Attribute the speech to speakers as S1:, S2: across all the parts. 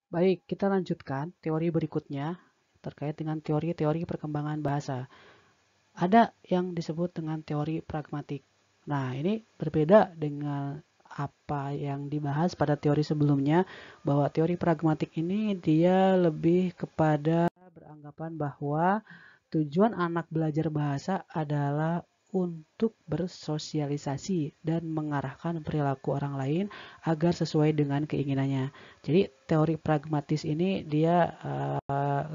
S1: Baik, kita lanjutkan teori berikutnya terkait dengan teori-teori perkembangan bahasa. Ada yang disebut dengan teori pragmatik. Nah, ini berbeda dengan apa yang dibahas pada teori sebelumnya, bahwa teori pragmatik ini dia lebih kepada beranggapan bahwa tujuan anak belajar bahasa adalah untuk bersosialisasi dan mengarahkan perilaku orang lain agar sesuai dengan keinginannya. Jadi teori pragmatis ini dia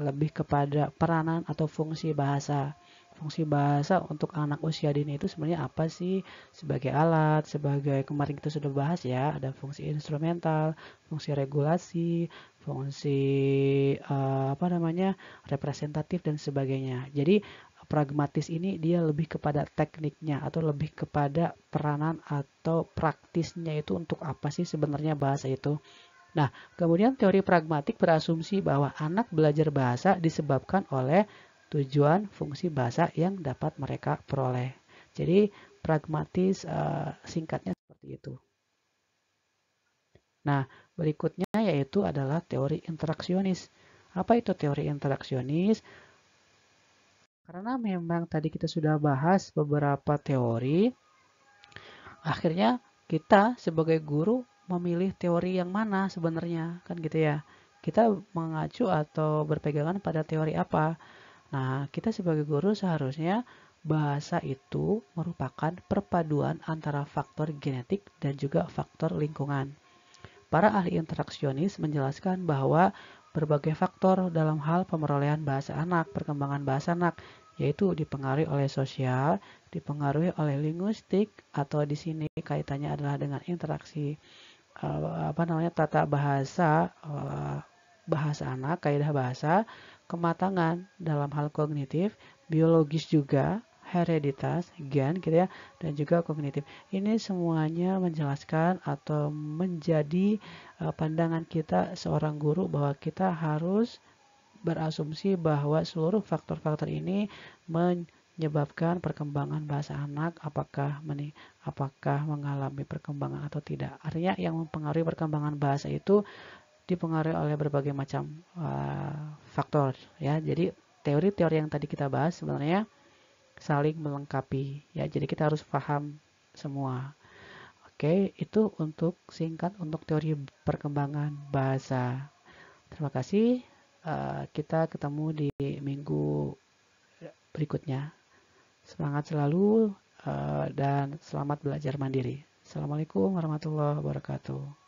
S1: lebih kepada peranan atau fungsi bahasa. Fungsi bahasa untuk anak usia dini itu sebenarnya apa sih? Sebagai alat, sebagai kemarin kita sudah bahas ya, ada fungsi instrumental, fungsi regulasi, fungsi apa namanya, representatif dan sebagainya. Jadi pragmatis ini dia lebih kepada tekniknya atau lebih kepada peranan atau praktisnya itu untuk apa sih sebenarnya bahasa itu. Nah, kemudian teori pragmatik berasumsi bahwa anak belajar bahasa disebabkan oleh tujuan fungsi bahasa yang dapat mereka peroleh. Jadi, pragmatis singkatnya seperti itu. Nah, berikutnya yaitu adalah teori interaksionis. Apa itu teori interaksionis? Karena memang tadi kita sudah bahas beberapa teori, akhirnya kita sebagai guru memilih teori yang mana sebenarnya, kan gitu ya. Kita mengacu atau berpegangan pada teori apa. Nah, kita sebagai guru seharusnya bahasa itu merupakan perpaduan antara faktor genetik dan juga faktor lingkungan. Para ahli interaksionis menjelaskan bahwa berbagai faktor dalam hal pemerolehan bahasa anak, perkembangan bahasa anak, yaitu dipengaruhi oleh sosial, dipengaruhi oleh linguistik, atau di sini kaitannya adalah dengan interaksi tata bahasa, bahasa anak, kaidah bahasa, kematangan dalam hal kognitif, biologis juga, hereditas, gen gitu ya, dan juga kognitif. Ini semuanya menjelaskan atau menjadi pandangan kita seorang guru bahwa kita harus berasumsi bahwa seluruh faktor-faktor ini menyebabkan perkembangan bahasa anak apakah mengalami perkembangan atau tidak. Artinya yang mempengaruhi perkembangan bahasa itu dipengaruhi oleh berbagai macam faktor ya. Jadi teori-teori yang tadi kita bahas sebenarnya saling melengkapi ya. Jadi kita harus paham semua. Oke, itu untuk singkat untuk teori perkembangan bahasa. Terima kasih. Kita ketemu di minggu berikutnya. Semangat selalu dan selamat belajar mandiri. Assalamualaikum warahmatullahi wabarakatuh.